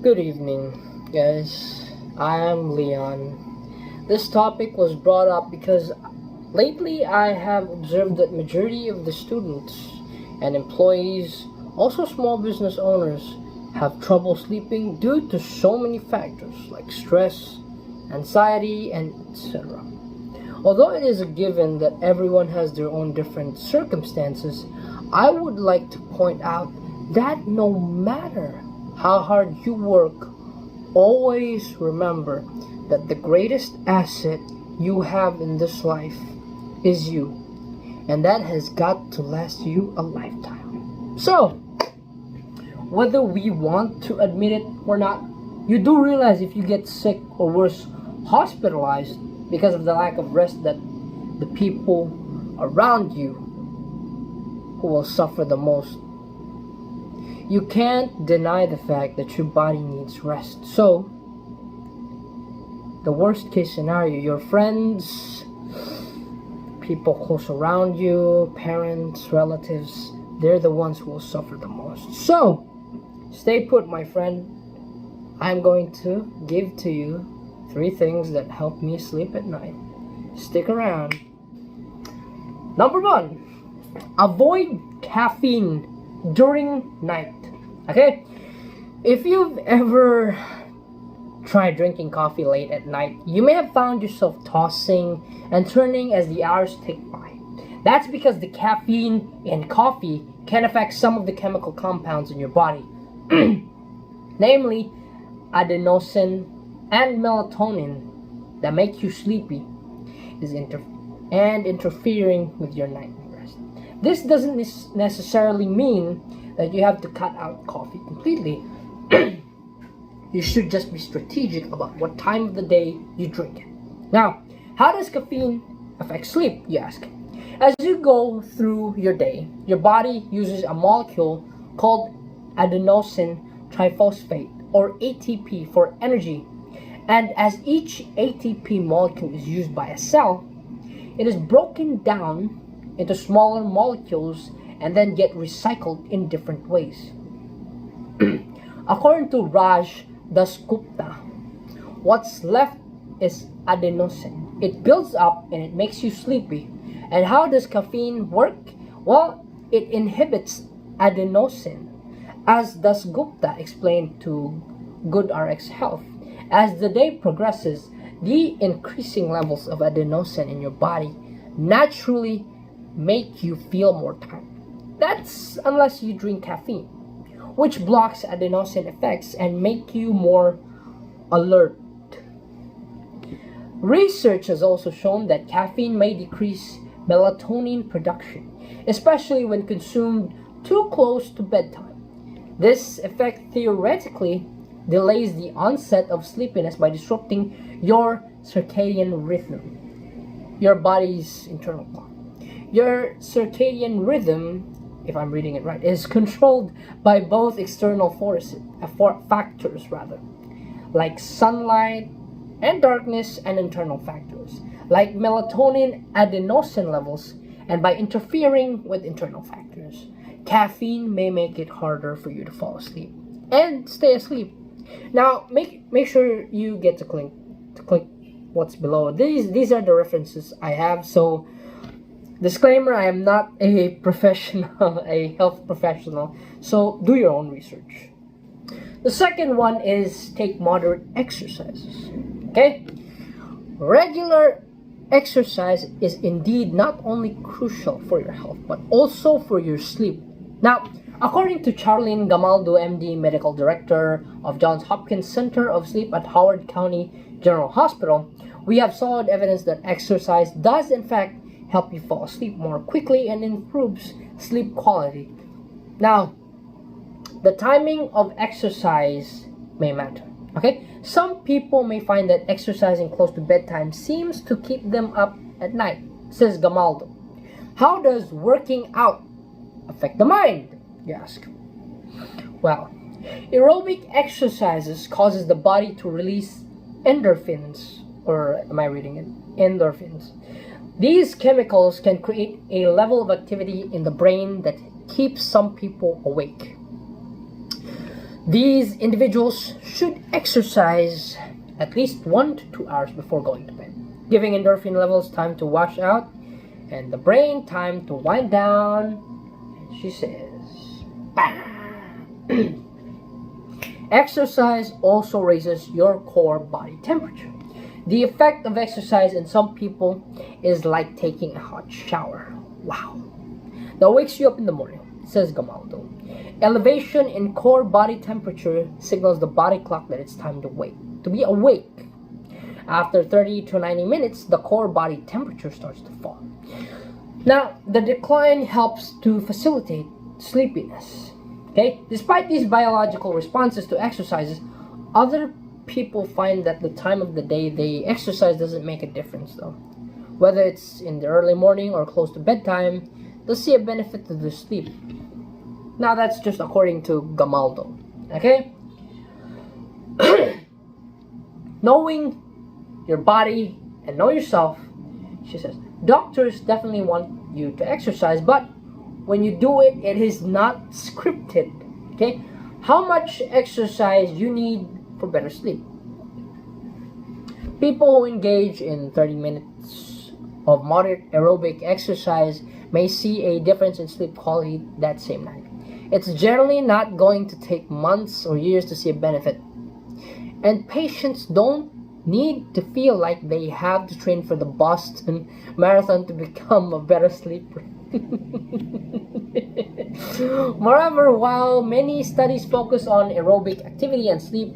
Good evening, guys. I am Leon. This topic was brought up because lately I have observed that majority of the students and employees, also small business owners, have trouble sleeping due to so many factors like stress, anxiety, and etc. Although it is a given that everyone has their own different circumstances, I would like to point out that no matter how hard you work, always remember that the greatest asset you have in this life is you, and that has got to last you a lifetime. So, whether we want to admit it or not, you do realize if you get sick or worse, hospitalized because of the lack of rest, that the people around you who will suffer the most. You can't deny the fact that your body needs rest. So, the worst case scenario, your friends, people close around you, parents, relatives, they're the ones who will suffer the most. So, stay put, my friend. I'm going to give to you 3 things that help me sleep at night. Stick around. Number 1, avoid caffeine during night. Okay? If you've ever tried drinking coffee late at night, you may have found yourself tossing and turning as the hours tick by. That's because the caffeine in coffee can affect some of the chemical compounds in your body, namely adenosine and melatonin, that make you sleepy and interfering with your night rest. This doesn't necessarily mean that you have to cut out coffee completely. You should just be strategic about what time of the day you drink it. Now, how does caffeine affect sleep, you ask? As you go through your day, your body uses a molecule called adenosine triphosphate, or ATP, for energy. And as each ATP molecule is used by a cell, it is broken down into smaller molecules and then get recycled in different ways. According to Raj Dasgupta, what's left is adenosine. It builds up and it makes you sleepy. And how does caffeine work? Well, it inhibits adenosine. As Dasgupta explained to GoodRx Health, as the day progresses, the increasing levels of adenosine in your body naturally make you feel more tired. That's unless you drink caffeine, which blocks adenosine effects and make you more alert. Research has also shown that caffeine may decrease melatonin production, especially when consumed too close to bedtime. This effect theoretically delays the onset of sleepiness by disrupting your circadian rhythm, your body's internal clock. Your circadian rhythm, if I'm reading it right, is controlled by both external factors, like sunlight and darkness, and internal factors, like melatonin adenosine levels, and by interfering with internal factors. Caffeine may make it harder for you to fall asleep and stay asleep. Now, make sure you get to click what's below. These are the references I have. So, disclaimer, I am not a professional, a health professional, so do your own research. The second one is take moderate exercises. Okay? Regular exercise is indeed not only crucial for your health, but also for your sleep. Now, according to Charlene Gamaldo, MD, Medical Director of Johns Hopkins Center of Sleep at Howard County General Hospital, we have solid evidence that exercise does in fact help you fall asleep more quickly and improves sleep quality. Now, the timing of exercise may matter. Okay? Some people may find that exercising close to bedtime seems to keep them up at night, says Gamaldo. How does working out affect the mind, you ask? Well, aerobic exercises causes the body to release endorphins, or am I reading it? Endorphins. These chemicals can create a level of activity in the brain that keeps some people awake. These individuals should exercise at least 1 to 2 hours before going to bed, giving endorphin levels time to wash out and the brain time to wind down. She says, bam! Exercise also raises your core body temperature. The effect of exercise in some people is like taking a hot shower. Wow. That wakes you up in the morning, says Gamaldo. Elevation in core body temperature signals the body clock that it's time to be awake. After 30 to 90 minutes, the core body temperature starts to fall. Now, the decline helps to facilitate sleepiness. Okay? Despite these biological responses to exercises, other people find that the time of the day they exercise doesn't make a difference though. Whether it's in the early morning or close to bedtime, they'll see a benefit to their sleep. Now that's just according to Gamaldo. Okay? Knowing your body and know yourself, she says, doctors definitely want you to exercise, but when you do it, it is not scripted. Okay? How much exercise you need for better sleep? People who engage in 30 minutes of moderate aerobic exercise may see a difference in sleep quality that same night. It's generally not going to take months or years to see a benefit. And patients don't need to feel like they have to train for the Boston Marathon to become a better sleeper. Moreover, while many studies focus on aerobic activity and sleep,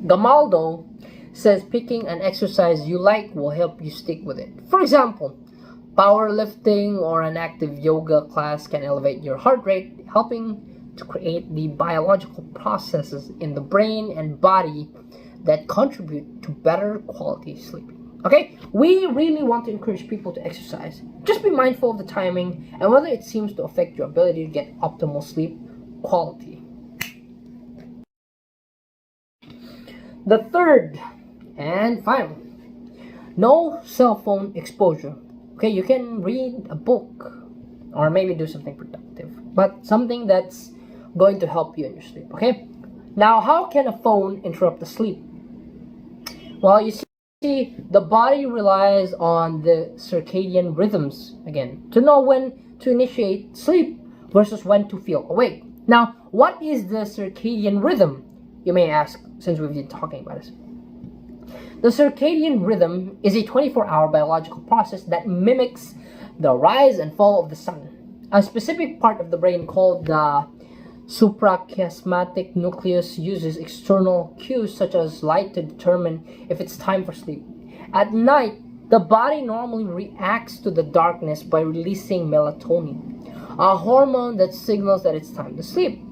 Gamaldo says picking an exercise you like will help you stick with it. For example, powerlifting or an active yoga class can elevate your heart rate, helping to create the biological processes in the brain and body that contribute to better quality sleep. Okay, we really want to encourage people to exercise. Just be mindful of the timing and whether it seems to affect your ability to get optimal sleep quality. The third and final, no cell phone exposure. Okay, you can read a book or maybe do something productive, but something that's going to help you in your sleep. Okay, now how can a phone interrupt the sleep? Well, you see, the body relies on the circadian rhythms again to know when to initiate sleep versus when to feel awake. Now, what is the circadian rhythm, you may ask, since we've been talking about this? The circadian rhythm is a 24-hour biological process that mimics the rise and fall of the sun. A specific part of the brain called the suprachiasmatic nucleus uses external cues such as light to determine if it's time for sleep. At night, the body normally reacts to the darkness by releasing melatonin, a hormone that signals that it's time to sleep.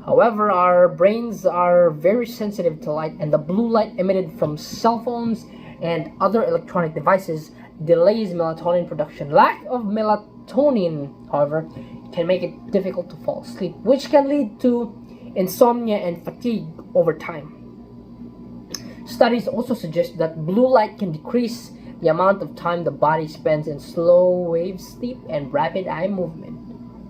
However, our brains are very sensitive to light, and the blue light emitted from cell phones and other electronic devices delays melatonin production. Lack of melatonin, however, can make it difficult to fall asleep, which can lead to insomnia and fatigue over time. Studies also suggest that blue light can decrease the amount of time the body spends in slow wave sleep and rapid eye movement,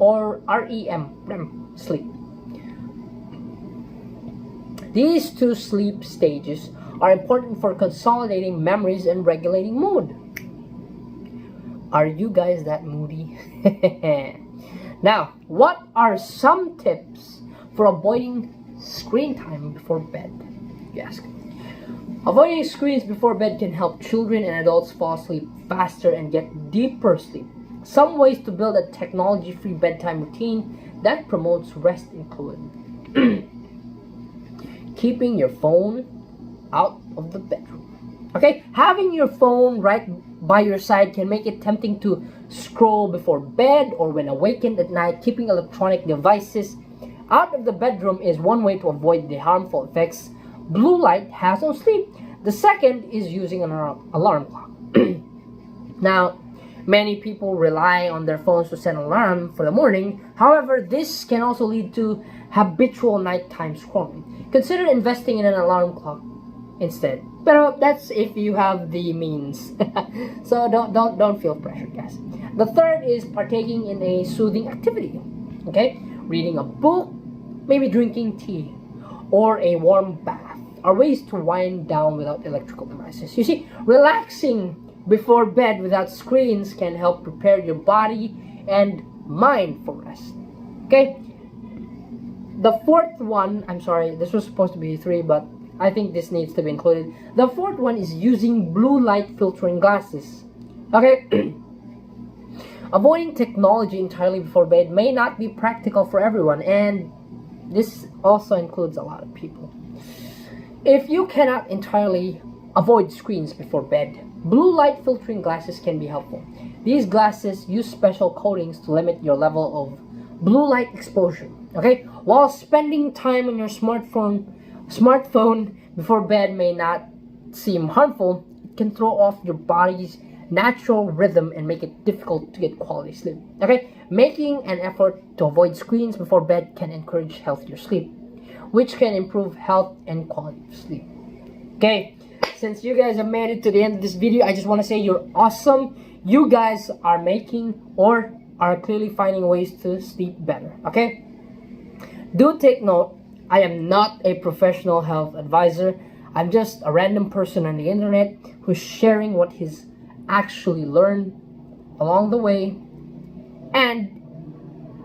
or REM sleep. These two sleep stages are important for consolidating memories and regulating mood. Are you guys that moody? Now, what are some tips for avoiding screen time before bed, you ask? Avoiding screens before bed can help children and adults fall asleep faster and get deeper sleep. Some ways to build a technology-free bedtime routine that promotes rest include keeping your phone out of the bedroom. Okay, having your phone right by your side can make it tempting to scroll before bed or when awakened at night. Keeping electronic devices out of the bedroom is one way to avoid the harmful effects blue light has on sleep. The second is using an alarm clock. Now, many people rely on their phones to set an alarm for the morning. However, this can also lead to habitual nighttime scrolling. Consider investing in an alarm clock instead. But that's if you have the means. So don't feel pressured, guys. The third is partaking in a soothing activity. Okay, reading a book, maybe drinking tea or a warm bath are ways to wind down without electrical devices. You see, relaxing before bed without screens can help prepare your body and mind for rest. Okay? The fourth one, I'm sorry, this was supposed to be 3, but I think this needs to be included. The fourth one is using blue light filtering glasses. Okay? Avoiding technology entirely before bed may not be practical for everyone, and this also includes a lot of people. If you cannot entirely avoid screens before bed, blue light filtering glasses can be helpful. These glasses use special coatings to limit your level of blue light exposure. Okay? While spending time on your smartphone before bed may not seem harmful, it can throw off your body's natural rhythm and make it difficult to get quality sleep. Okay? Making an effort to avoid screens before bed can encourage healthier sleep, which can improve health and quality of sleep. Okay, since you guys have made it to the end of this video, I just want to say you're awesome. You guys are making or are clearly finding ways to sleep better. Okay? Do take note, I am not a professional health advisor. I'm just a random person on the internet who's sharing what he's actually learned along the way. And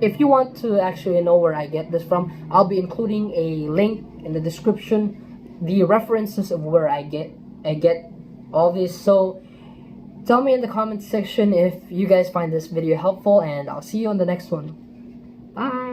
if you want to actually know where I get this from, I'll be including a link in the description, the references of where I get all this. So tell me in the comment section if you guys find this video helpful, and I'll see you on the next one. Bye.